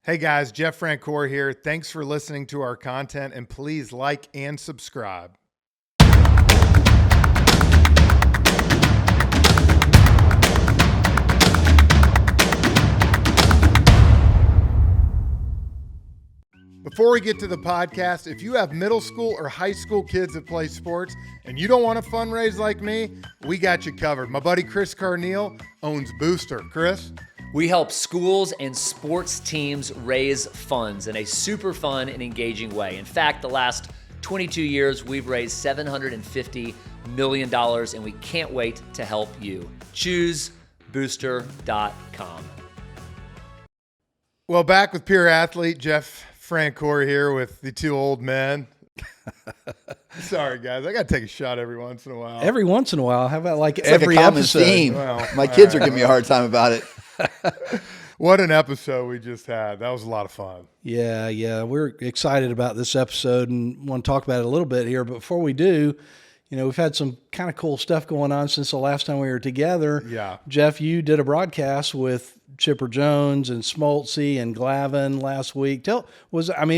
Hey guys, Jeff Francoeur here. Thanks for listening to our content, and please like and subscribe. Before we get to the podcast, if you have middle school or high school kids that play sports and you don't want to fundraise like me, we got you covered. My buddy Chris Carneal owns Booster. Chris? We help schools and sports teams raise funds in a super fun and engaging way. In fact, the last 22 years, we've raised $750 million, and we can't wait to help you. Choose booster.com. Well, back with Pure Athlete, Jeff Francoeur here with the two old men. Sorry, guys. I got to take a shot every once in a while. Every once in a while. How about like It's every like a common episode? theme. Well, My kids are giving me a hard time about it. What an episode we just had. That was a lot of fun. Yeah. We're excited about this episode and want to talk about it a little bit here. But before we do, we've had some kind of cool stuff going on since the last time we were together. Yeah. Jeff, you did a broadcast with Chipper Jones and Smoltzy and Glavin last week. It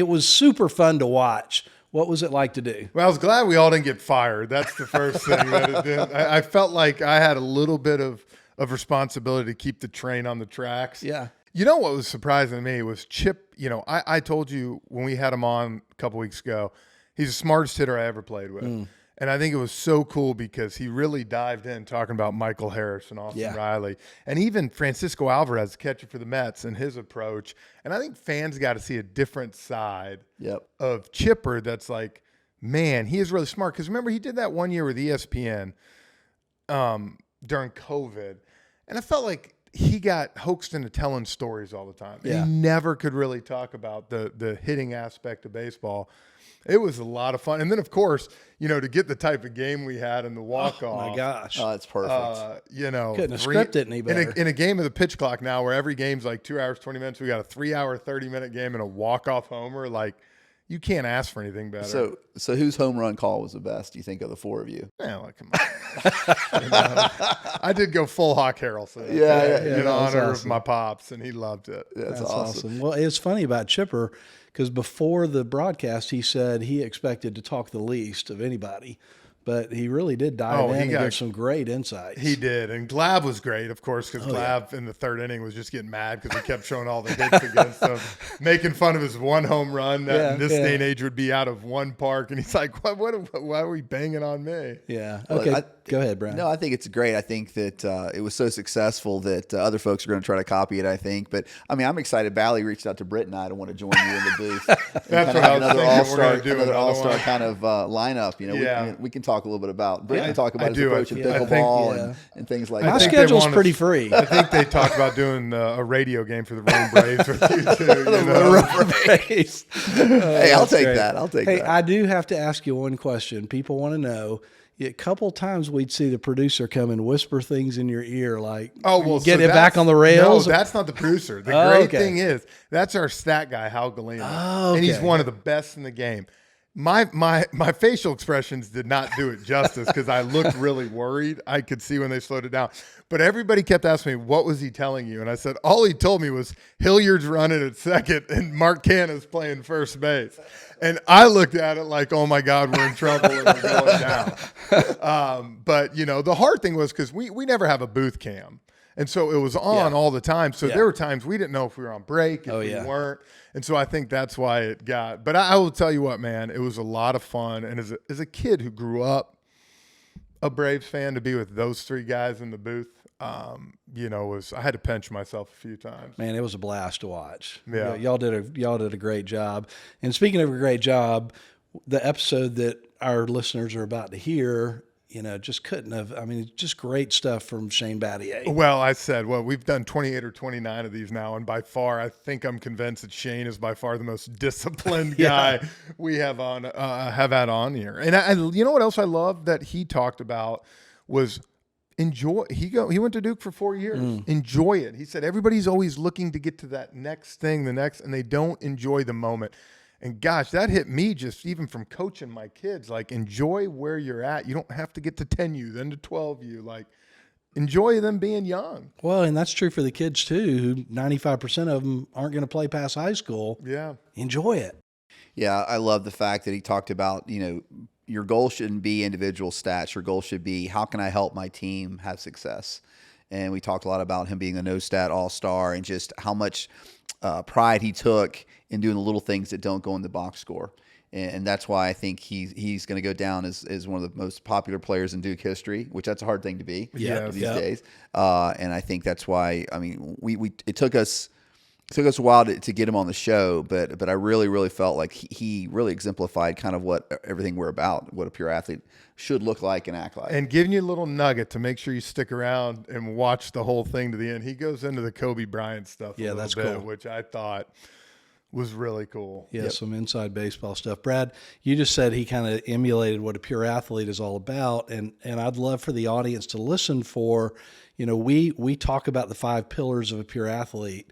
was super fun to watch. What was it like to do? Well, I was glad we all didn't get fired. That's the first thing that it did. I felt like I had a little bit of responsibility to keep the train on the tracks. Yeah. You know what was surprising to me was Chip. I told you when we had him on a couple weeks ago, he's the smartest hitter I ever played with. And I think it was so cool because he really dived in talking about Michael Harris and Austin Riley and even Francisco Alvarez, catcher for the Mets, and his approach. And I think fans got to see a different side of Chipper that's like, man, he is really smart. Because remember, he did that one year with ESPN during COVID. And I felt like he got hoaxed into telling stories all the time. Yeah. He never could really talk about the hitting aspect of baseball. It was a lot of fun. And then, of course, to get the type of game we had in the walk-off. Oh, my gosh. Oh, that's perfect. Couldn't have scripted it any better. In a game of the pitch clock now where every game's like 2 hours, 20 minutes, we got a 3-hour, 30-minute game and a walk-off homer. Like, you can't ask for anything better. So whose home run call was the best, do you think, of the four of you? Yeah, like, come on. I did go full Hawk Harrelson. In honor of my pops, and he loved it. That's awesome. Well, it's funny about Chipper because before the broadcast, he said he expected to talk the least of anybody, but he really did dive in and give some great insights. He did, and Glab was great, of course, because Glab in the third inning was just getting mad because he kept showing all the hits against him, making fun of his one home run that in this day and age would be out of one park, and he's like, why are we banging on me? Yeah, okay, go ahead, Brian. No, I think it's great. I think that it was so successful that other folks are going to try to copy it, I think. But, I'm excited. Bally reached out to Britt and I to want to join you in the booth. That's what I was thinking we're going to do. Another all-star kind of lineup. We can talk a little bit about Britt can talk about his approach to pickleball and things like that. My schedule's pretty free. I think they talked about doing a radio game for the Rome Braves with you too. Rome Braves. Hey, I'll take that. Hey, I do have to ask you one question. People want to know. A couple times we'd see the producer come and whisper things in your ear like, get it back on the rails. No, that's not the producer. The great thing is that's our stat guy, Hal Galena. And he's one of the best in the game. My facial expressions did not do it justice because I looked really worried. I could see when they slowed it down. But everybody kept asking me, what was he telling you? And I said, all he told me was Hilliard's running at second and Mark Canna's playing first base. And I looked at it like, oh, my God, we're in trouble and we're going down. But, the hard thing was because we never have a booth cam. And so it was on all the time. So there were times we didn't know if we were on break, if we weren't. And so I think that's why it got. But I will tell you what, man, it was a lot of fun. And as a kid who grew up a Braves fan, to be with those three guys in the booth, I had to pinch myself a few times. Man, it was a blast to watch. Yeah. Y'all did a great job. And speaking of a great job, the episode that our listeners are about to hear, just couldn't have. Just great stuff from Shane Battier. Well, I said, we've done 28 or 29 of these now, and by far, I think I'm convinced that Shane is by far the most disciplined guy we have had on here. And you know what else I love that he talked about was enjoy. He went to Duke for 4 years. Enjoy it. He said everybody's always looking to get to that next thing, and they don't enjoy the moment. And gosh, that hit me just even from coaching my kids. Like, enjoy where you're at. You don't have to get to 10U, then to 12U. Like, enjoy them being young. Well, and that's true for the kids too, who 95% of them aren't going to play past high school. Yeah. Enjoy it. Yeah, I love the fact that he talked about, your goal shouldn't be individual stats. Your goal should be, how can I help my team have success? And we talked a lot about him being a no-stat all-star and just how much pride he took in doing the little things that don't go in the box score. And that's why I think he's going to go down as one of the most popular players in Duke history, which that's a hard thing to be these days. And I think that's why, it took us a while to get him on the show, but I really, really felt like he really exemplified kind of what everything we're about, what a pure athlete should look like and act like. And giving you a little nugget to make sure you stick around and watch the whole thing to the end. He goes into the Kobe Bryant stuff a little bit, which I thought was really cool. Yeah, some inside baseball stuff. Brad, you just said he kind of emulated what a pure athlete is all about, and I'd love for the audience to listen for, we talk about the 5 pillars of a pure athlete,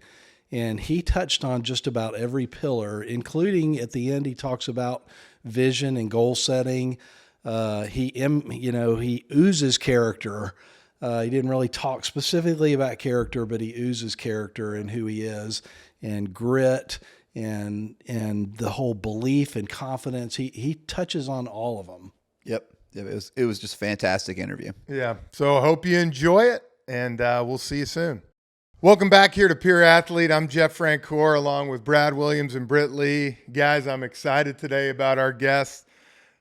and he touched on just about every pillar, including at the end he talks about vision and goal setting. He oozes character. He didn't really talk specifically about character, but he oozes character and who he is, and grit and the whole belief and confidence. He touches on all of them. Yep. It was just a fantastic interview. Yeah. So I hope you enjoy it, and we'll see you soon. Welcome back here to Pure Athlete. I'm Jeff Francoeur along with Brad Williams and Britt Lee. Guys, I'm excited today about our guest.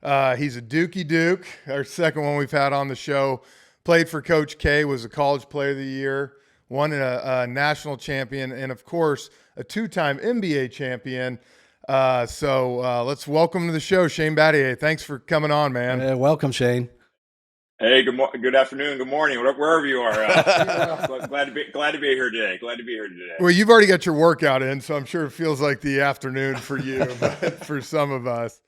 He's a Dookie Duke, our second one we've had on the show. Played for Coach K, was a college player of the year, won a national champion, and of course, a 2-time NBA champion. So let's welcome to the show, Shane Battier. Thanks for coming on, man. Welcome, Shane. Hey, good afternoon, good morning, wherever you are. Glad to be here today. Well, you've already got your workout in, so I'm sure it feels like the afternoon for you, but for some of us.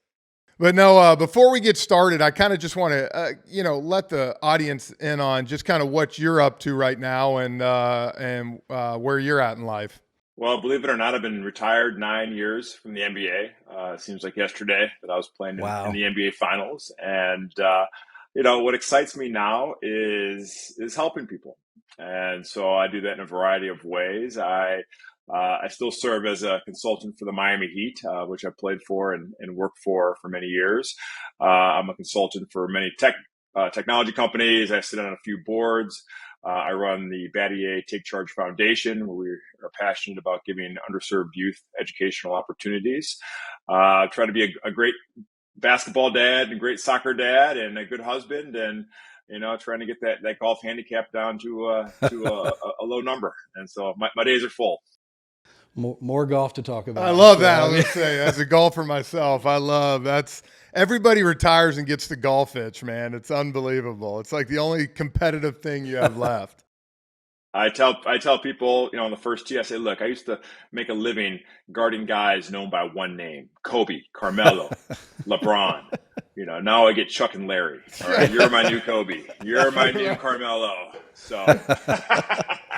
But no, before we get started, I kind of just want to, let the audience in on just kind of what you're up to right now and where you're at in life. Well, believe it or not, I've been retired 9 years from the NBA. It seems like yesterday that I was playing in the NBA Finals, and what excites me now is helping people, and so I do that in a variety of ways. I still serve as a consultant for the Miami Heat, which I played for and worked for many years. I'm a consultant for many technology companies. I sit on a few boards. I run the Battier Take Charge Foundation, where we are passionate about giving underserved youth educational opportunities. Try to be a great basketball dad and great soccer dad and a good husband, and trying to get that golf handicap down to a low number. And so my days are full. More golf to talk about. I love that. I was going to say, as a golfer myself, that's everybody retires and gets the golf itch, man. It's unbelievable. It's like the only competitive thing you have left. I tell people, on the first tee, I say, look, I used to make a living guarding guys known by one name: Kobe, Carmelo, LeBron. Now I get Chuck and Larry. All right, you're my new Kobe. You're my new Carmelo. So,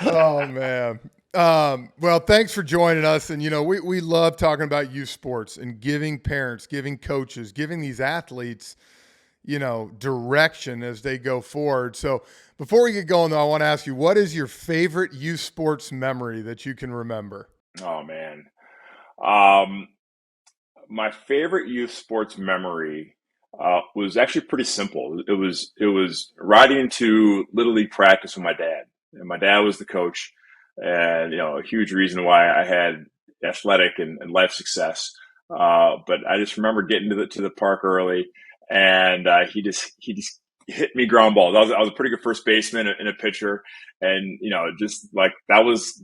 oh man. Well, thanks for joining us. And, we love talking about youth sports and giving parents, giving coaches, giving these athletes, direction as they go forward. So before we get going, though, I want to ask you, what is your favorite youth sports memory that you can remember? Oh, man. My favorite youth sports memory was actually pretty simple. It was riding to Little League practice with my dad. And my dad was the coach. And, a huge reason why I had athletic and life success. But I just remember getting to the park early, and he just hit me ground balls. I was a pretty good first baseman and a pitcher. And, just like that was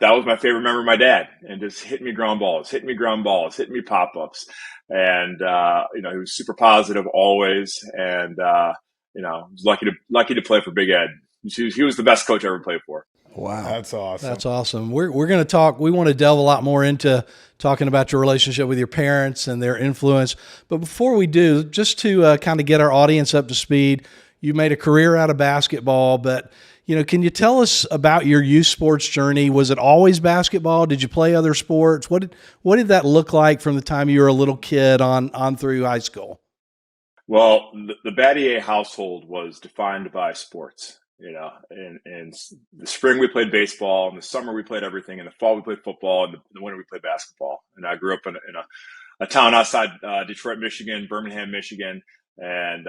my favorite memory of my dad, and just hitting me ground balls, hitting me pop-ups. And, he was super positive always. And, was lucky to play for Big Ed. He was the best coach I ever played for. Wow. That's awesome. That's awesome. We're going to talk. We want to delve a lot more into talking about your relationship with your parents and their influence. But before we do, just to kind of get our audience up to speed, you made a career out of basketball, but can you tell us about your youth sports journey? Was it always basketball? Did you play other sports? What did that look like from the time you were a little kid on through high school? Well, the Battier household was defined by sports. In the spring we played baseball, in the summer we played everything, in the fall we played football, and in the winter we played basketball. And I grew up in a town outside Detroit, Michigan, Birmingham, Michigan, and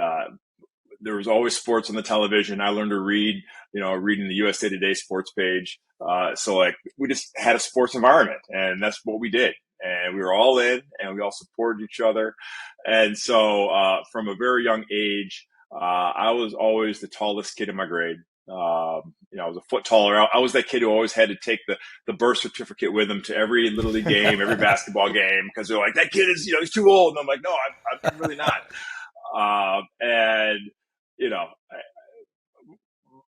there was always sports on the television. I learned to read, reading the USA Today sports page. So like we just had a sports environment, and that's what we did. And we were all in, and we all supported each other. And so from a very young age, I was always the tallest kid in my grade. I was a foot taller. I was that kid who always had to take the birth certificate with him to every Little League game, every basketball game, because they're like, that kid is, he's too old. And I'm like, no, I'm really not.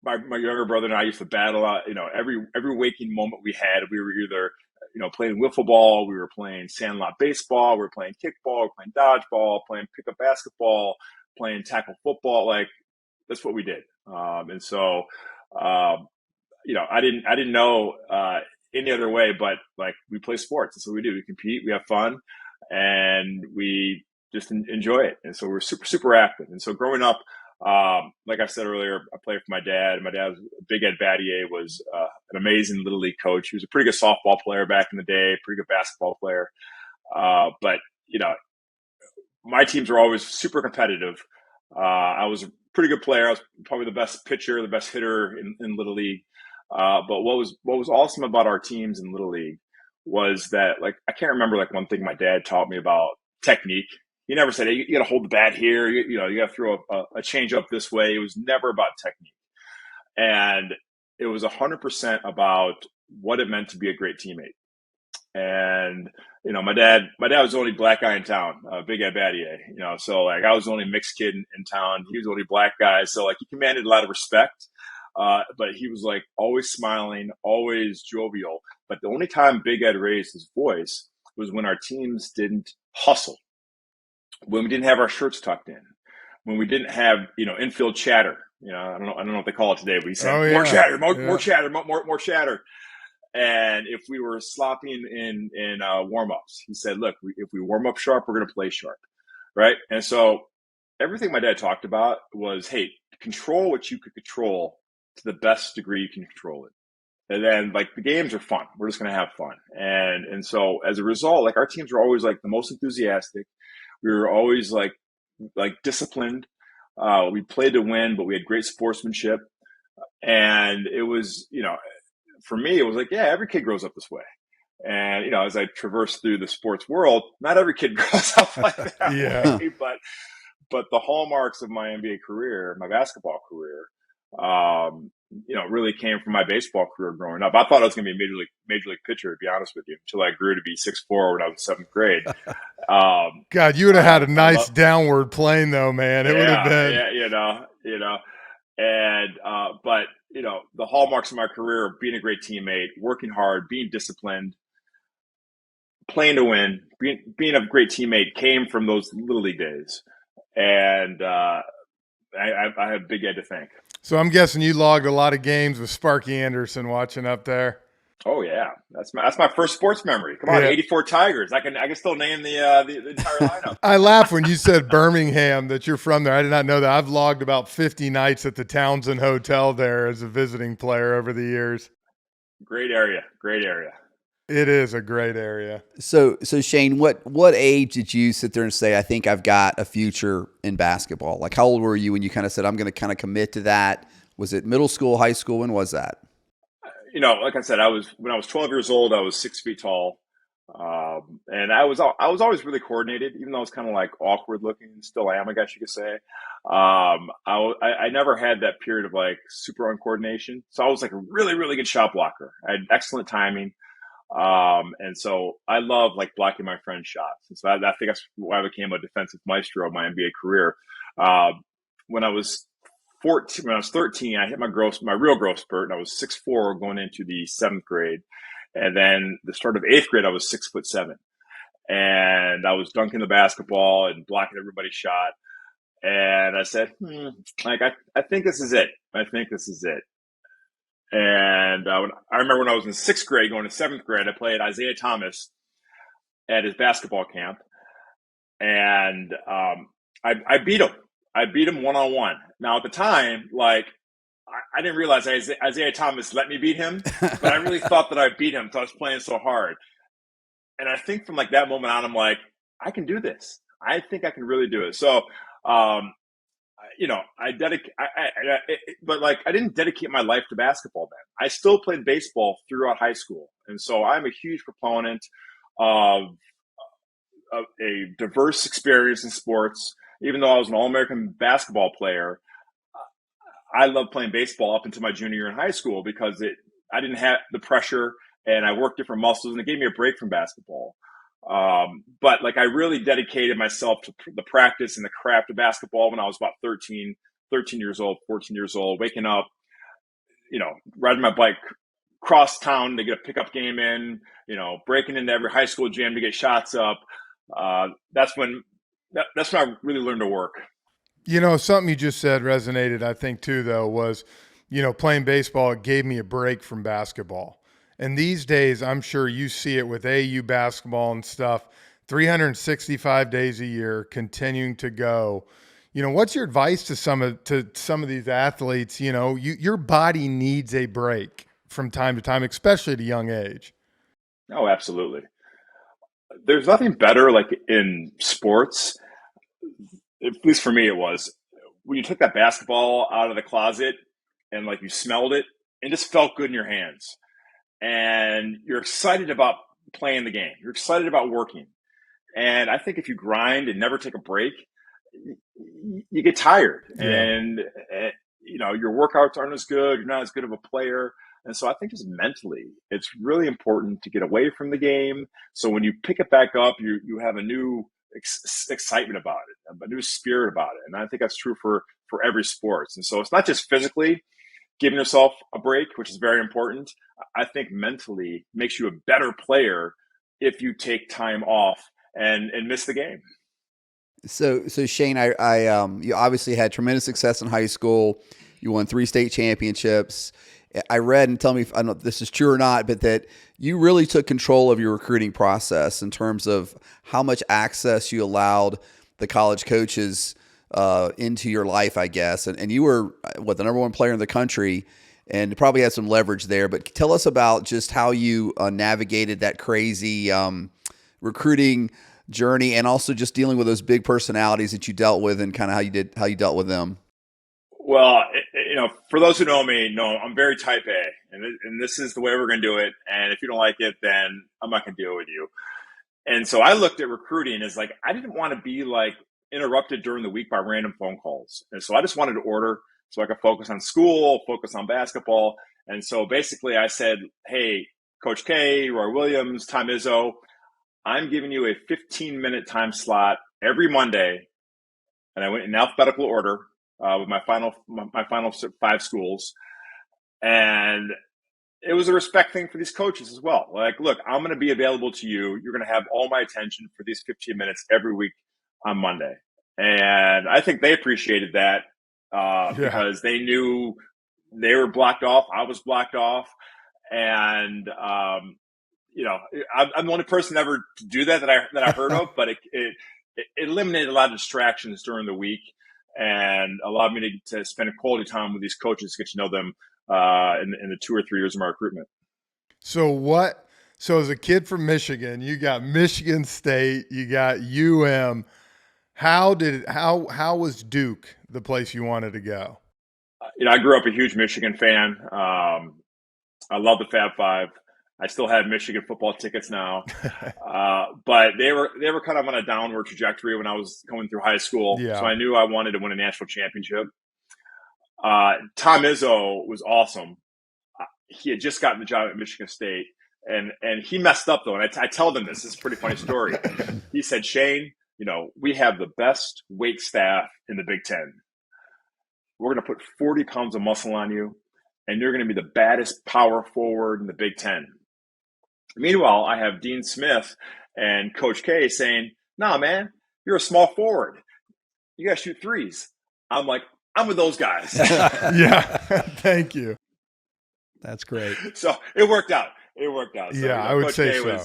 My younger brother and I used to battle out, every waking moment we had, we were either, playing wiffle ball, we were playing sandlot baseball, we were playing kickball, we were playing dodgeball, playing pickup basketball, playing tackle football. Like that's what we did. I didn't know any other way, but like we play sports. That's what we do. We compete, we have fun, and we just enjoy it. And so we're super, super active. And so growing up, like I said earlier, I played for my dad. My dad, Big Ed Battier, was an amazing Little League coach. He was a pretty good softball player back in the day, pretty good basketball player. But my teams were always super competitive. I was a pretty good player. I was probably the best pitcher, the best hitter in Little League. But what was awesome about our teams in Little League was that, like, I can't remember like one thing my dad taught me about technique. He never said, hey, you got to hold the bat here. You got to throw a change up this way. It was never about technique. And it was 100% about what it meant to be a great teammate. And, my dad was the only black guy in town, Big Ed Battier, so like I was the only mixed kid in town. He was the only black guy. So like he commanded a lot of respect. But he was like always smiling, always jovial. But the only time Big Ed raised his voice was when our teams didn't hustle, when we didn't have our shirts tucked in, when we didn't have, infield chatter. I don't know what they call it today, but he said, more chatter, more chatter, more chatter. And if we were sloppy in warm-ups, he said, look, if we warm up sharp, we're going to play sharp. Right. And so everything my dad talked about was, hey, control what you could control to the best degree you can control it. And then like the games are fun. We're just going to have fun. And so as a result, like our teams were always like the most enthusiastic. We were always like disciplined. We played to win, but we had great sportsmanship. And it was, for me, it was like, yeah, every kid grows up this way. And, as I traverse through the sports world, not every kid grows up like that Yeah. way, but the hallmarks of my NBA career, my basketball career, really came from my baseball career growing up. I thought I was going to be a major league pitcher, to be honest with you, until I grew to be 6'4" when I was in 7th grade. God, you would have had a nice downward plane though, man. It would have been. Yeah, and, but, the hallmarks of my career are being a great teammate, working hard, being disciplined, playing to win, being a great teammate came from those Little League days. And I have Big Ed to thank. So I'm guessing you logged a lot of games with Sparky Anderson watching up there. Oh yeah, that's my first sports memory. Come on, yeah. 84 Tigers. I can still name the entire lineup. I laugh when you said Birmingham, that you're from there. I did not know that. I've logged about 50 nights at the Townsend Hotel there as a visiting player over the years. Great area. It is a great area. So Shane, what age did you sit there and say, I think I've got a future in basketball? Like how old were you when you kind of said, I'm going to kind of commit to that? Was it middle school, high school? When was that? Like I said, when I was 12 years old, I was 6 feet tall. And I was always really coordinated, even though I was kind of like awkward looking, still am, I guess you could say. I never had that period of like super uncoordination. So I was like a really, really good shot blocker. I had excellent timing. And so I love like blocking my friend's shots. And so I think that's why I became a defensive maestro of my NBA career. When I was 13, I hit my real growth spurt, and I was 6'4" going into the 7th grade. And then the start of 8th grade, I was 6'7", and I was dunking the basketball and blocking everybody's shot. And I said, I think this is it. And I remember when I was in 6th grade going to 7th grade, I played Isaiah Thomas at his basketball camp, and I beat him. I beat him one-on-one. Now at the time, like I didn't realize Isaiah Thomas let me beat him, but I really thought that I beat him because I was playing so hard. And I think from like that moment on, I'm like, I can do this. I think I can really do it. So, but like I didn't dedicate my life to basketball then. I still played baseball throughout high school. And so I'm a huge proponent of a diverse experience in sports. Even though I was an All-American basketball player, I loved playing baseball up until my junior year in high school because I didn't have the pressure and I worked different muscles and it gave me a break from basketball. But like I really dedicated myself to the practice and the craft of basketball when I was about 13 years old, 14 years old, waking up, riding my bike cross town to get a pickup game in, breaking into every high school gym to get shots up. That's when I really learned to work. Something you just said resonated, I think, too, though, was, playing baseball, it gave me a break from basketball. And these days, I'm sure you see it with AU basketball and stuff, 365 days a year, continuing to go. What's your advice to some of these athletes? Your body needs a break from time to time, especially at a young age. Oh, absolutely. There's nothing better, like in sports, at least for me it was, when you took that basketball out of the closet and like you smelled it, it just felt good in your hands. And you're excited about playing the game. You're excited about working. And I think if you grind and never take a break, you get tired. Yeah. And, your workouts aren't as good. You're not as good of a player. And so I think just mentally, it's really important to get away from the game. So when you pick it back up, you have a new excitement about it, a new spirit about it. And I think that's true for every sports. And so it's not just physically giving yourself a break, which is very important. I think mentally makes you a better player if you take time off and miss the game. So Shane, you obviously had tremendous success in high school. You won 3 state championships. I read, and tell me if I don't know if this is true or not, but that you really took control of your recruiting process in terms of how much access you allowed the college coaches into your life, I guess. And you were, the number 1 player in the country and probably had some leverage there. But tell us about just how you navigated that crazy recruiting journey and also just dealing with those big personalities that you dealt with and kind of how you dealt with them. Well, for those who know me, I'm very type A, and this is the way we're going to do it. And if you don't like it, then I'm not going to deal with you. And so I looked at recruiting as like, I didn't want to be like interrupted during the week by random phone calls. And so I just wanted to order so I could focus on school, focus on basketball. And so basically I said, hey, Coach K, Roy Williams, Tom Izzo, I'm giving you a 15-minute time slot every Monday. And I went in alphabetical order with my final 5 schools. And it was a respect thing for these coaches as well. Like, look, I'm going to be available to you. You're going to have all my attention for these 15 minutes every week on Monday. And I think they appreciated that because they knew they were blocked off. I was blocked off. And, I'm the only person ever to do that I heard of, but it eliminated a lot of distractions during the week and allowed me to spend quality time with these coaches to get to know them in the 2 or 3 years of my recruitment. So as a kid from Michigan, you got Michigan State, you got UM. How was Duke the place you wanted to go? I grew up a huge Michigan fan. I love the Fab Five. I still have Michigan football tickets now, but they were kind of on a downward trajectory when I was going through high school. Yeah. So I knew I wanted to win a national championship. Tom Izzo was awesome. He had just gotten the job at Michigan State, and he messed up though. And I tell them this is a pretty funny story. He said, Shane, we have the best weight staff in the Big Ten. We're going to put 40 pounds of muscle on you, and you're going to be the baddest power forward in the Big Ten. Meanwhile, I have Dean Smith and Coach K saying, nah, man, you're a small forward. You got to shoot threes. I'm like, I'm with those guys. Yeah, thank you. That's great. So it worked out. So, yeah, I would say so.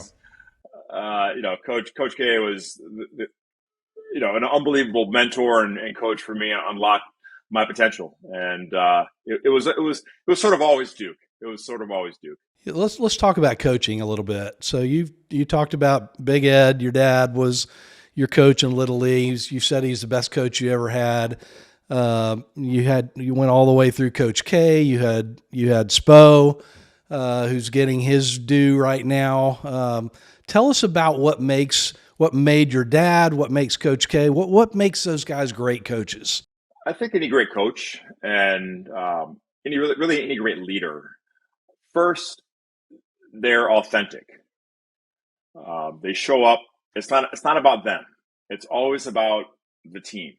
Coach K was, an unbelievable mentor and coach for me. Unlocked my potential. And it was sort of always Duke. It was sort of always Duke. Let's talk about coaching a little bit. So you talked about Big Ed. Your dad was your coach in Little League. You said he's the best coach you ever had. You went all the way through Coach K. You had Spo, who's getting his due right now. Tell us about what made your dad, what makes Coach K, what makes those guys great coaches. I think any great coach and any great leader, first, they're authentic. They show up. It's not about them. It's always about the team,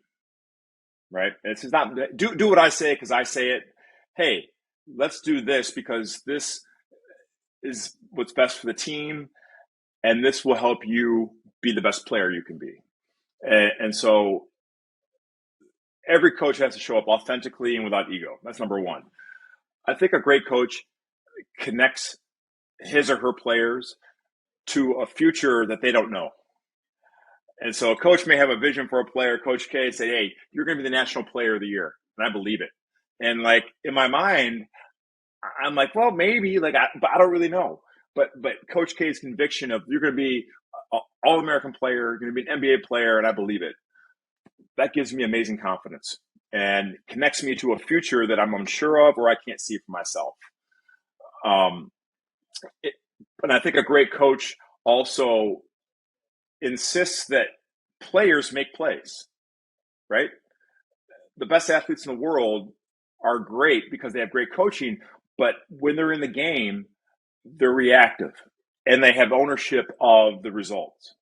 right? It's not do what I say because I say it. Hey, let's do this because this is what's best for the team, and this will help you be the best player you can be. And so every coach has to show up authentically and without ego. That's number one. I think a great coach connects his or her players to a future that they don't know. And so a coach may have a vision for a player. Coach K say, hey, you're going to be the national player of the year. And I believe it. And like in my mind, I'm like, well, maybe, but I don't really know. But Coach K's conviction of you're going to be an All-American player, you're going to be an NBA player, and I believe it. That gives me amazing confidence and connects me to a future that I'm unsure of or I can't see for myself. And I think a great coach also insists that players make plays, right? The best athletes in the world are great because they have great coaching, but when they're in the game, they're reactive and they have ownership of the results.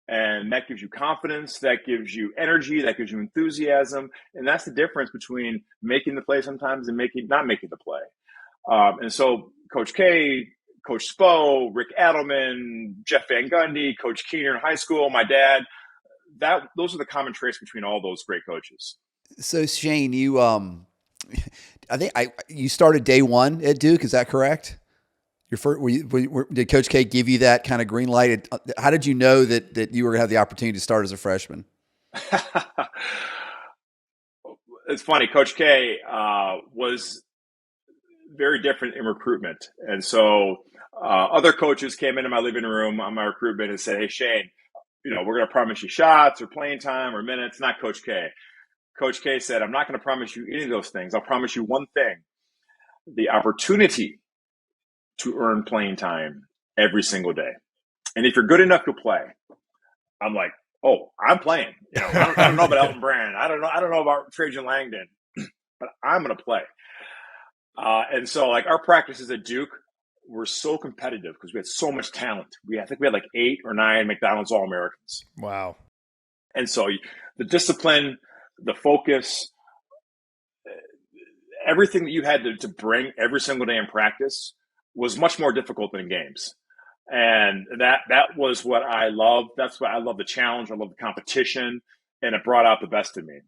And that gives you confidence, that gives you energy, that gives you enthusiasm. And that's the difference between making the play sometimes and not making the play. And so Coach K, Coach Spo, Rick Adelman, Jeff Van Gundy, Coach Keener in high school, my dad, those are the common traits between all those great coaches. So Shane, you you started day one at Duke, is that correct? Your first, did Coach K give you that kind of green light? How did you know that you were going to have the opportunity to start as a freshman? It's funny. Coach K was very different in recruitment. And so other coaches came into my living room on my recruitment and said, hey, Shane, we're going to promise you shots or playing time or minutes. Not Coach K. Coach K said, I'm not going to promise you any of those things. I'll promise you one thing, the opportunity to earn playing time every single day. And if you're good enough, you'll play. I'm like, oh, I'm playing. I don't know about Elton Brand. I don't know about Trajan Langdon, but I'm going to play. And so our practices at Duke were so competitive because we had so much talent. I think we had 8 or 9 McDonald's All-Americans. Wow. And so the discipline, the focus, everything that you had to bring every single day in practice was much more difficult than in games. And that was what I loved. That's why I love the challenge. I love the competition, and it brought out the best in me.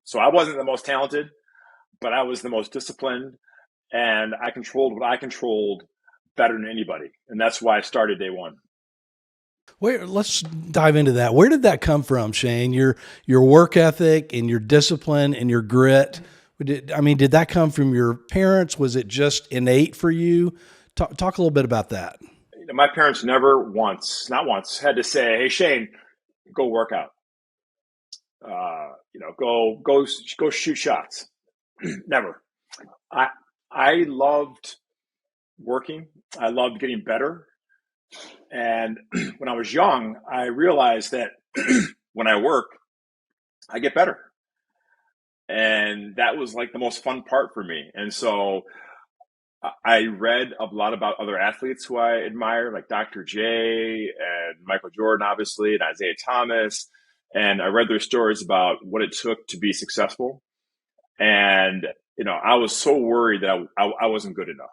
So I wasn't the most talented, but I was the most disciplined, and I controlled what I controlled better than anybody. And that's why I started day one. Let's dive into that. Where did that come from, Shane? Your work ethic and your discipline and your grit. Did that come from your parents? Was it just innate for you? Talk a little bit about that. My parents never not once, had to say, hey, Shane, go work out. Go shoot shots. Never. I loved working. I loved getting better. And when I was young, I realized that when I work, I get better. And that was the most fun part for me. And so I read a lot about other athletes who I admire, like Dr. J and Michael Jordan, obviously, and Isaiah Thomas. And I read their stories about what it took to be successful. And, I was so worried that I wasn't good enough.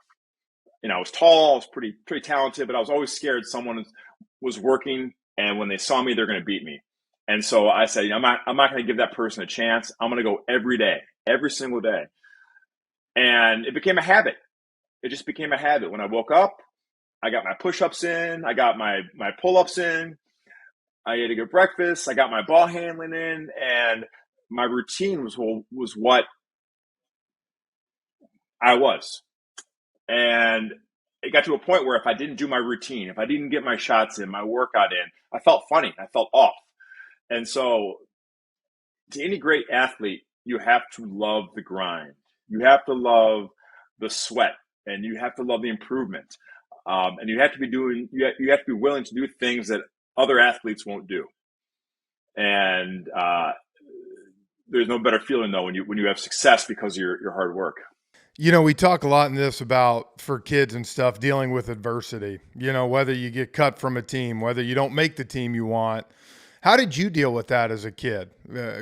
I was tall, I was pretty talented, but I was always scared someone was working, and when they saw me, they're going to beat me. And so I said, I'm not going to give that person a chance. I'm going to go every day, every single day. And it became a habit. It just became a habit. When I woke up, I got my push-ups in, I got my pull-ups in, I ate a good breakfast, I got my ball handling in, and my routine was what I was. And it got to a point where if I didn't do my routine, if I didn't get my shots in, my workout in, I felt funny. I felt off. And so to any great athlete, you have to love the grind. You have to love the sweat, and you have to love the improvement. And you have to be you have to be willing to do things that other athletes won't do. And there's no better feeling though when you have success because of your hard work. You know, we talk a lot in this about for kids and stuff dealing with adversity. You know, whether you get cut from a team, whether you don't make the team you want. How did you deal with that as a kid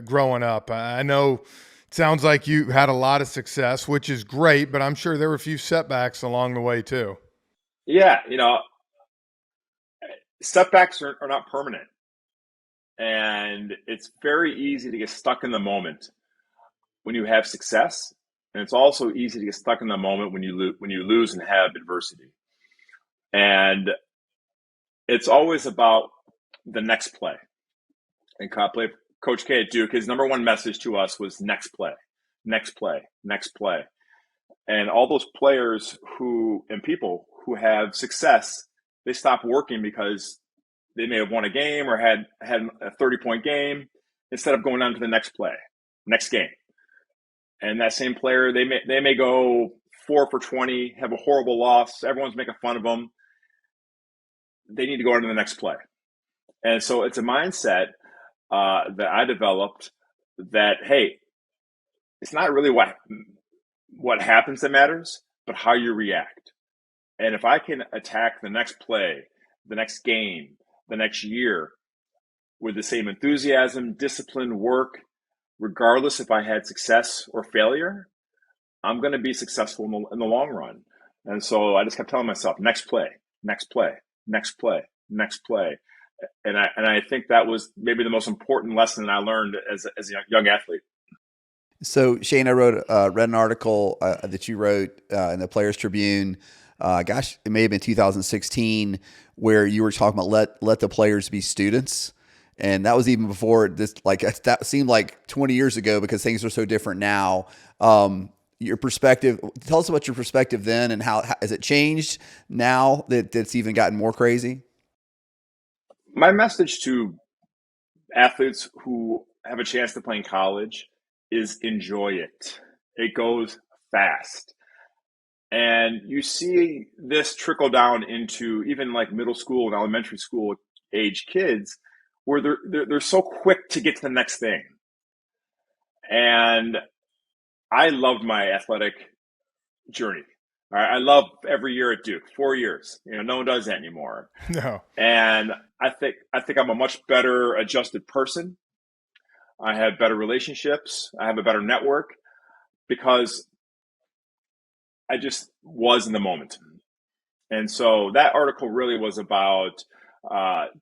growing up? I know it sounds like you had a lot of success, which is great, but I'm sure there were a few setbacks along the way too. Yeah, setbacks are not permanent. And it's very easy to get stuck in the moment when you have success. And it's also easy to get stuck in the moment when you lose and have adversity. And it's always about the next play. And Coach K at Duke, his number one message to us was next play, next play, next play. And all those players and people who have success, they stop working because they may have won a game or had a 30-point game instead of going on to the next play, next game. And that same player, they may go 4 for 20, have a horrible loss. Everyone's making fun of them. They need to go on to the next play. And so it's a mindset that I developed that, hey, it's not really what happens that matters, but how you react. And if I can attack the next play, the next game, the next year with the same enthusiasm, discipline, work, regardless if I had success or failure, I'm going to be successful in the long run. And so I just kept telling myself, next play, next play, next play, next play. And I think that was maybe the most important lesson I learned as a young athlete. So Shane, I read an article that you wrote in the Players Tribune. It may have been 2016, where you were talking about let the players be students, and that was even before this. Like that seemed like 20 years ago because things are so different now. Your perspective. Tell us about your perspective then, and how has it changed now that it's even gotten more crazy? My message to athletes who have a chance to play in college is enjoy it. It goes fast. And you see this trickle down into even like middle school and elementary school age kids where they're so quick to get to the next thing. And I loved my athletic journey. I love every year at Duke, 4 years. No one does that anymore. No. And I think I'm a much better adjusted person. I have better relationships. I have a better network because I just was in the moment. And so that article really was about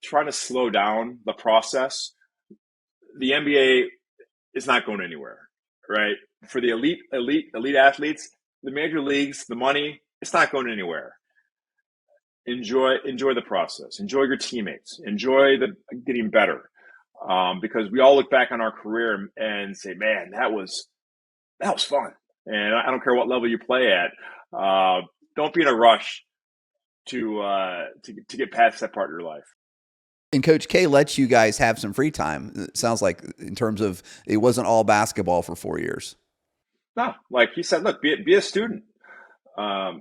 trying to slow down the process. The NBA is not going anywhere, right? For the elite athletes, the major leagues, the money, it's not going anywhere. Enjoy the process. Enjoy your teammates. Enjoy the getting better. Because we all look back on our career and say, man, that was fun. And I don't care what level you play at. Don't be in a rush to get past that part of your life. And Coach K lets you guys have some free time. It sounds like in terms of it wasn't all basketball for 4 years. No, like he said, look, be a student. I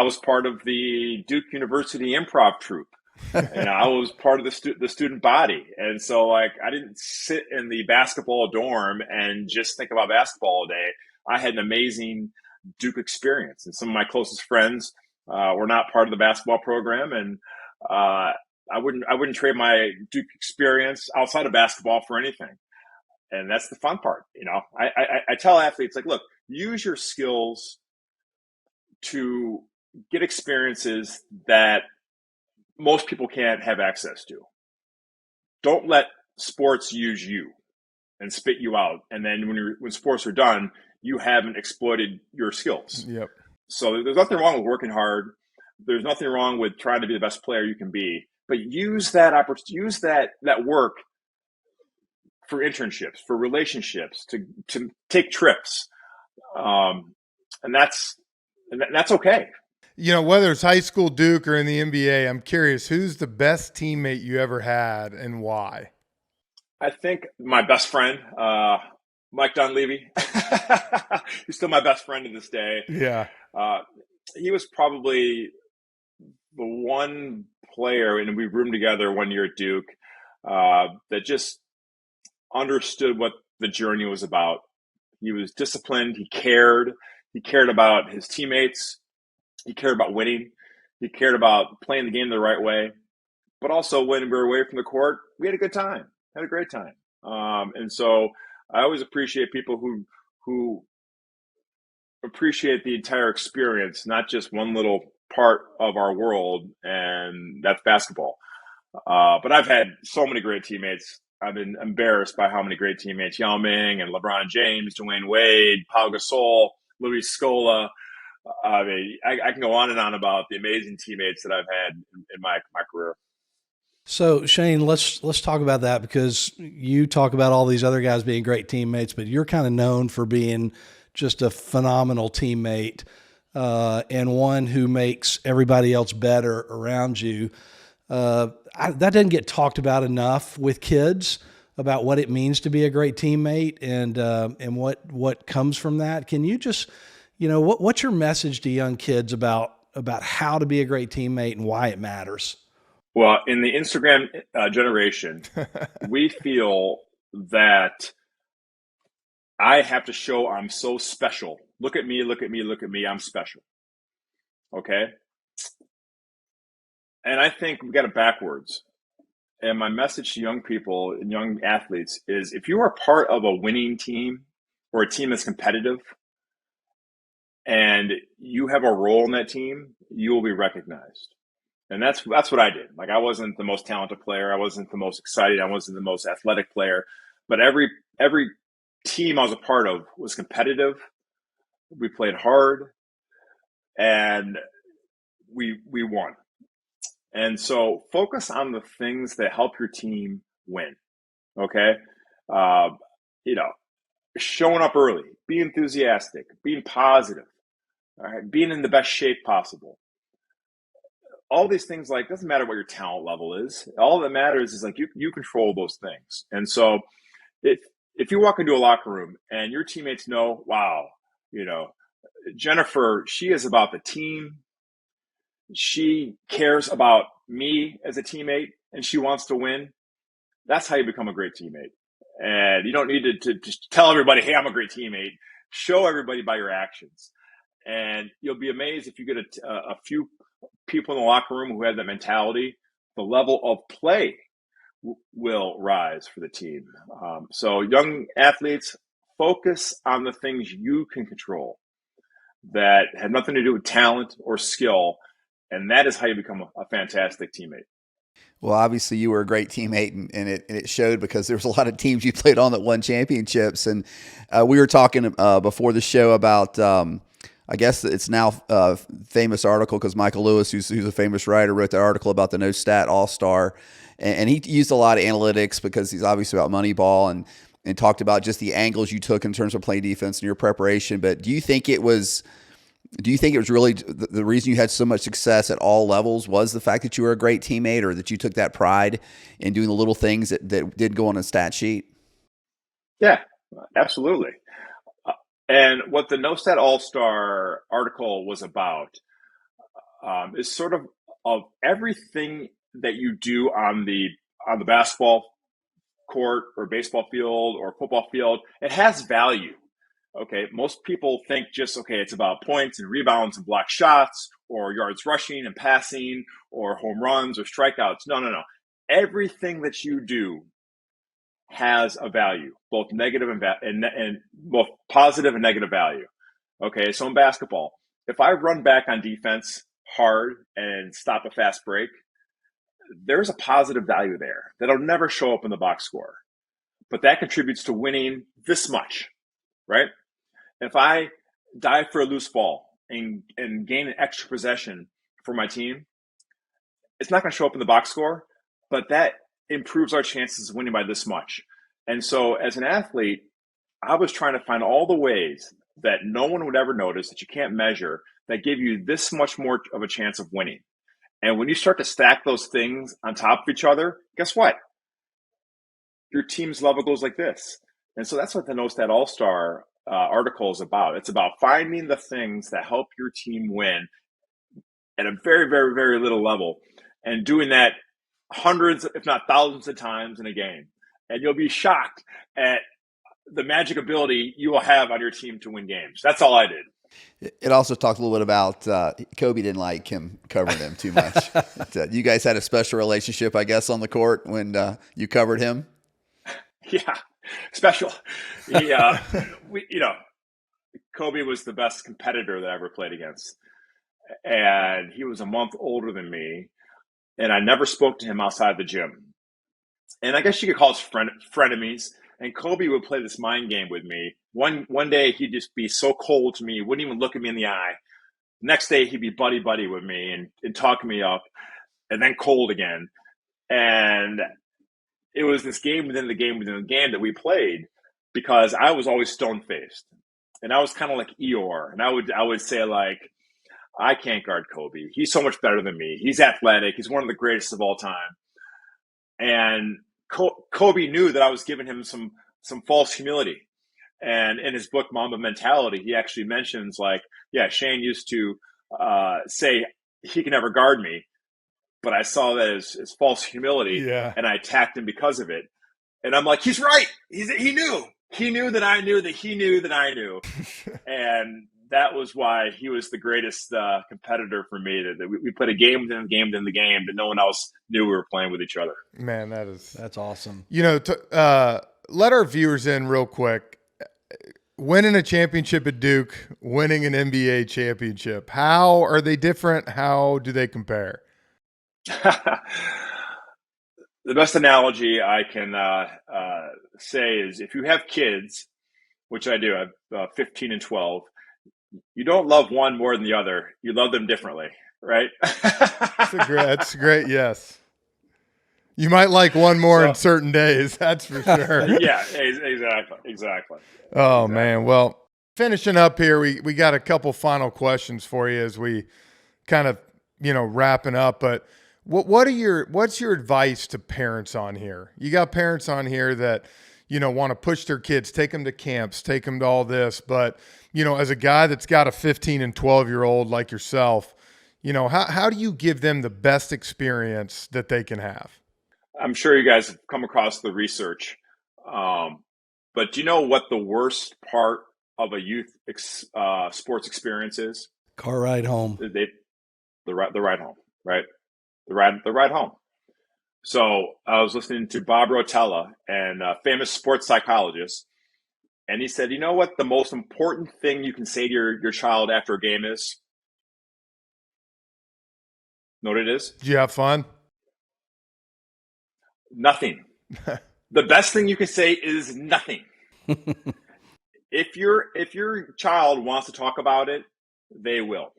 was part of the Duke University improv troupe. I was part of the student body. And so like, I didn't sit in the basketball dorm and just think about basketball all day. I had an amazing Duke experience, and some of my closest friends were not part of the basketball program. And I wouldn't trade my Duke experience outside of basketball for anything. And that's the fun part. I tell athletes, like, look, use your skills to get experiences that most people can't have access to. Don't let sports use you and spit you out. And then when sports are done, you haven't exploited your skills. Yep. So there's nothing wrong with working hard. There's nothing wrong with trying to be the best player you can be. But use that work for internships, for relationships, to take trips, and that's okay. Whether it's high school, Duke, or in the NBA, I'm curious, who's the best teammate you ever had and why? I think my best friend, Mike Dunleavy, he's still my best friend to this day. Yeah. He was probably the one player, and we roomed together one year at Duke, that just understood what the journey was about. He was disciplined. He cared. He cared about his teammates. He cared about winning. He cared about playing the game the right way. But also, when we were away from the court, we had a good time. Had a great time. And so I always appreciate people who appreciate the entire experience, not just one little part of our world, and that's basketball. But I've had so many great teammates. I've been embarrassed by how many great teammates: Yao Ming and LeBron James, Dwayne Wade, Pau Gasol, Luis Scola. I mean, I can go on and on about the amazing teammates that I've had in my career. So Shane, let's talk about that, because you talk about all these other guys being great teammates, but you're kind of known for being just a phenomenal teammate, and one who makes everybody else better around you. That doesn't get talked about enough with kids, about what it means to be a great teammate and what comes from that. Can you just, what's your message to young kids about how to be a great teammate and why it matters? Well, in the Instagram generation, we feel that I have to show I'm so special. Look at me, look at me, look at me. I'm special. Okay? And I think we got it backwards. And my message to young people and young athletes is, if you are part of a winning team or a team that's competitive and you have a role in that team, you will be recognized. And that's what I did. Like, I wasn't the most talented player. I wasn't the most exciting. I wasn't the most athletic player. But every team I was a part of was competitive. We played hard, and we won. And so focus on the things that help your team win. Okay, showing up early, be enthusiastic, being positive, all right, being in the best shape possible. All these things, like, doesn't matter what your talent level is. All that matters is, like, you control those things. And so if you walk into a locker room and your teammates know, wow, Jennifer, she is about the team. She cares about me as a teammate, and she wants to win. That's how you become a great teammate. And you don't need to just tell everybody, hey, I'm a great teammate. Show everybody by your actions. And you'll be amazed if you get a few people in the locker room who have that mentality, the level of play will rise for the team. So young athletes, focus on the things you can control that have nothing to do with talent or skill. And that is how you become a fantastic teammate. Well, obviously you were a great teammate, and it showed, because there was a lot of teams you played on that won championships. And we were talking before the show about, I guess it's now a famous article, because Michael Lewis, who's a famous writer, wrote the article about the no stat all-star. And he used a lot of analytics, because he's obviously about Moneyball, and talked about just the angles you took in terms of playing defense and your preparation. But do you think it was really the reason you had so much success at all levels was the fact that you were a great teammate, or that you took that pride in doing the little things that did go on a stat sheet? Yeah, absolutely. And what the No Stat All-Star article was about is sort of everything that you do on the basketball court or baseball field or football field. It has value. Okay, most people think just, it's about points and rebounds and block shots, or yards rushing and passing, or home runs or strikeouts. No. Everything that you do has a value, both negative and both positive and negative value. Okay, so in basketball, if I run back on defense hard and stop a fast break, there's a positive value there that'll never show up in the box score, but that contributes to winning this much, right? If I dive for a loose ball and gain an extra possession for my team, it's not going to show up in the box score, but that improves our chances of winning by this much. And so as an athlete, I was trying to find all the ways that no one would ever notice, that you can't measure, that give you this much more of a chance of winning. And when you start to stack those things on top of each other, guess what? Your team's level goes like this. And so that's what the No Stat All-Star article is about. It's about finding the things that help your team win at a very, very, very little level, and doing that hundreds, if not thousands of times in a game. And you'll be shocked at the magic ability you will have on your team to win games. That's all I did. It also talked a little bit about Kobe didn't like him covering him too much. You guys had a special relationship, I guess, on the court when you covered him. Yeah, special. Kobe was the best competitor that I ever played against, and he was a month older than me, and I never spoke to him outside the gym. And I guess you could call us frenemies. And Kobe would play this mind game with me. One day he'd just be so cold to me, wouldn't even look at me in the eye. Next day he'd be buddy with me and talk me up, and then cold again. And it was this game within the game within the game that we played, because I was always stone faced, and I was kind of like Eeyore, and I would say, like, I can't guard Kobe. He's so much better than me. He's athletic. He's one of the greatest of all time. And Kobe knew that I was giving him some false humility. And in his book, Mamba Mentality, he actually mentions, like, yeah, Shane used to say he can never guard me, but I saw that as false humility, and I attacked him because of it. And I'm like, he's right. He knew that I knew that he knew that I knew. And that was why he was the greatest competitor for me. That we played a game within the game within the game that no one else knew we were playing with each other. Man, that's awesome. Let our viewers in real quick. Winning a championship at Duke, winning an NBA championship. How are they different? How do they compare? The best analogy I can say is, if you have kids, which I do, I have 15 and 12, you don't love one more than the other. You love them differently, right? That's great. Yes. You might like one more in certain days. That's for sure. Yeah, exactly. Oh, man. Well, finishing up here, we got a couple final questions for you as we kind of, wrapping up. But what's your advice to parents on here? You got parents on here that, want to push their kids, take them to camps, take them to all this. But, as a guy that's got a 15 and 12-year-old like yourself, how do you give them the best experience that they can have? I'm sure you guys have come across the research. But do you know what the worst part of a youth sports experience is? Car ride home. The ride home, right? The ride home. So I was listening to Bob Rotella, and a famous sports psychologist, and he said, you know what the most important thing you can say to your child after a game is? Know what it is? Did you have fun? Nothing. The best thing you can say is nothing. If your child wants to talk about it, they will.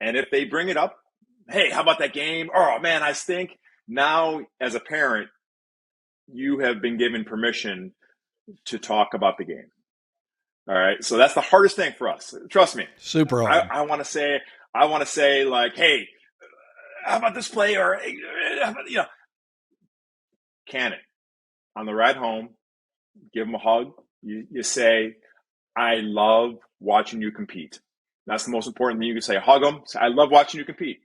And if they bring it up, hey, how about that game? Oh man, I stink. Now, as a parent, you have been given permission to talk about the game. All right. So that's the hardest thing for us. Trust me. Super hard. I want to say, like, hey, how about this play? Or, can it? On the ride home, give them a hug. You say, I love watching you compete. That's the most important thing you can say. Hug them. Say, I love watching you compete.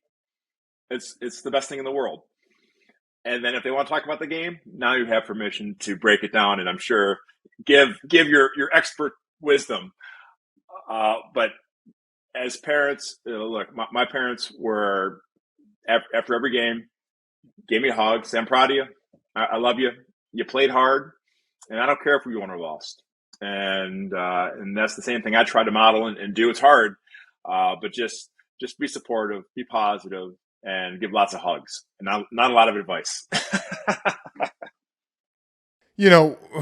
It's the best thing in the world. And then if they want to talk about the game, now you have permission to break it down. And I'm sure give your expert wisdom. But as parents, look, my parents were, after every game, gave me a hug, say, I'm proud of you. I love you. You played hard, and I don't care if we won or lost. And that's the same thing I try to model and do. It's hard, but just be supportive, be positive, and give lots of hugs, and not a lot of advice.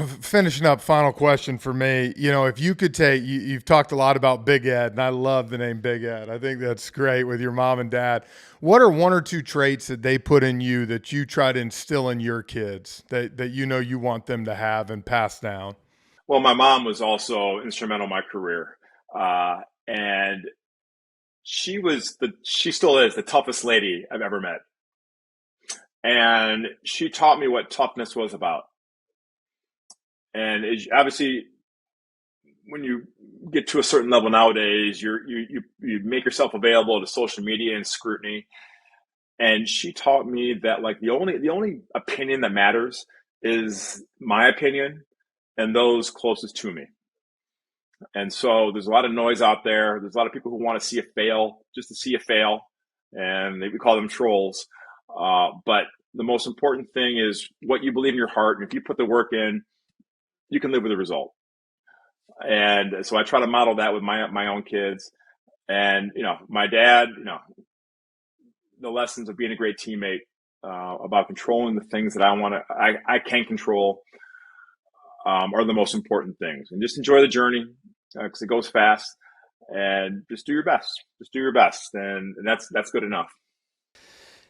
finishing up, final question for me. If you could take, you've talked a lot about Big Ed, and I love the name Big Ed. I think that's great with your mom and dad. What are one or two traits that they put in you that you try to instill in your kids that you want them to have and pass down? Well, my mom was also instrumental in my career. And she still is the toughest lady I've ever met. And she taught me what toughness was about. And obviously, when you get to a certain level nowadays, you make yourself available to social media and scrutiny. And she taught me that like the only opinion that matters is my opinion and those closest to me. And so there's a lot of noise out there. There's a lot of people who want to see you fail just to see you fail, and we call them trolls. But the most important thing is what you believe in your heart, and if you put the work in, you can live with the result. And so I try to model that with my own kids. And, my dad, the lessons of being a great teammate, about controlling the things that I can control, are the most important things. And just enjoy the journey, because it goes fast, and just do your best. Just do your best. And that's good enough.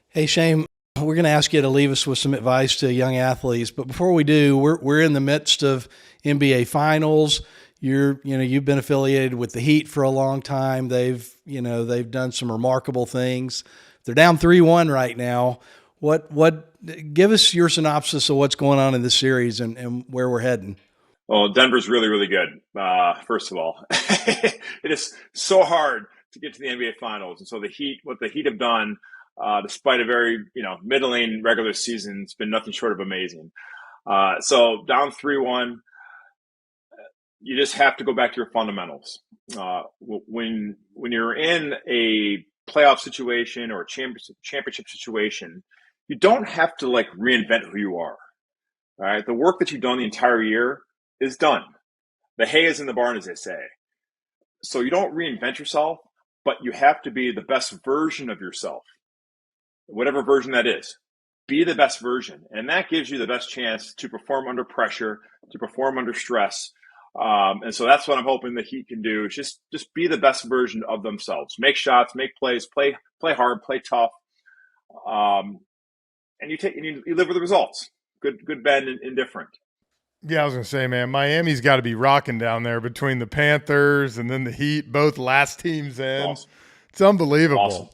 Hey, Shane, we're going to ask you to leave us with some advice to young athletes. But before we do, we're in the midst of NBA finals. You've been affiliated with the Heat for a long time. They've done some remarkable things. They're down 3-1 right now. Give us your synopsis of what's going on in this series and where we're heading. Well, Denver's really, really good. First of all, it is so hard to get to the NBA finals. And so what the Heat have done, despite a very, middling regular season, it's been nothing short of amazing. So down 3-1, you just have to go back to your fundamentals. When you're in a playoff situation or a championship situation, you don't have to reinvent who you are. All right. The work that you've done the entire year is done. The hay is in the barn, as they say. So you don't reinvent yourself, but you have to be the best version of yourself, whatever version that is. Be the best version. And that gives you the best chance to perform under pressure, to perform under stress. And so that's what I'm hoping the Heat can do, is just be the best version of themselves. Make shots, make plays, play hard, play tough. And you live with the results. Good, bad, and indifferent. Yeah, I was going to say, man, Miami's got to be rocking down there between the Panthers and then the Heat, both last teams in. Awesome. It's unbelievable. Awesome.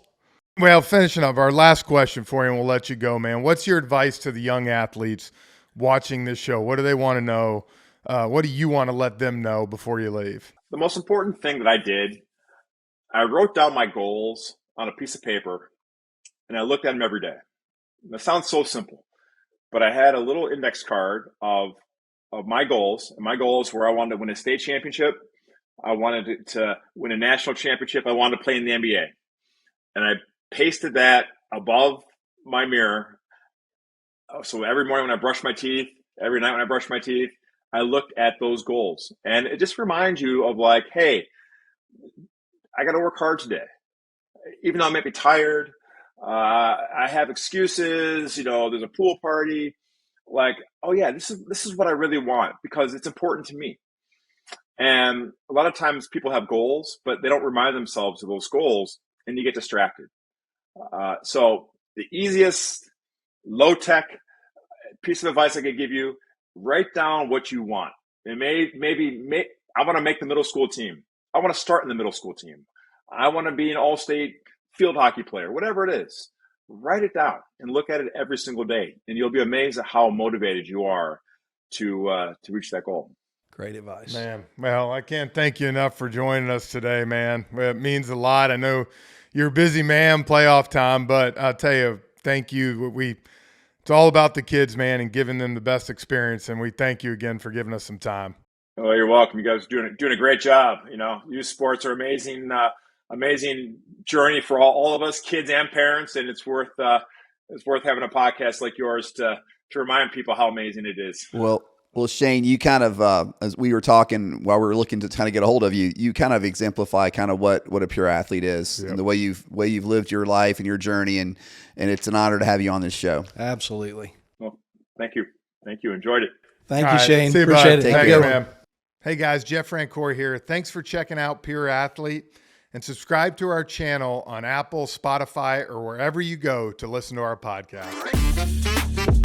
Well, finishing up, our last question for you, and we'll let you go, man. What's your advice to the young athletes watching this show? What do they want to know? What do you want to let them know before you leave? The most important thing that I did, I wrote down my goals on a piece of paper, and I looked at them every day. That sounds so simple, but I had a little index card of my goals. And my goals were I wanted to win a state championship. I wanted to win a national championship. I wanted to play in the NBA. And I pasted that above my mirror. So every morning when I brush my teeth, every night when I brush my teeth, I looked at those goals. And it just reminds you of hey, I got to work hard today. Even though I might be tired, I have excuses, there's a pool party. Oh yeah, this is what I really want because it's important to me. And a lot of times people have goals, but they don't remind themselves of those goals, and you get distracted. So the easiest, low-tech piece of advice I could give you, write down what you want. And maybe I want to make the middle school team. I want to start in the middle school team. I want to be an all-state field hockey player, whatever it is. Write it down and look at it every single day, and you'll be amazed at how motivated you are to reach that goal. Great advice, man. Well, I can't thank you enough for joining us today, man. It means a lot. I know you're a busy man, playoff time, but I'll tell you, thank you. It's all about the kids, man, and giving them the best experience. And we thank you again for giving us some time. Oh, you're welcome. You guys are doing a great job. Youth sports are amazing. Amazing journey for all of us, kids and parents, and it's worth having a podcast like yours to remind people how amazing it is. Well, Shane, you kind of as we were talking while we were looking to kind of get a hold of you, you kind of exemplify kind of what a pure athlete is. Yep. And the way you've lived your life and your journey, and it's an honor to have you on this show. Absolutely. Well, thank you. Enjoyed it. Thank you, Shane. See you, Appreciate bud. it. Thank you, man. Hey, guys, Jeff Francoeur here. Thanks for checking out Pure Athlete, and subscribe to our channel on Apple, Spotify, or wherever you go to listen to our podcast.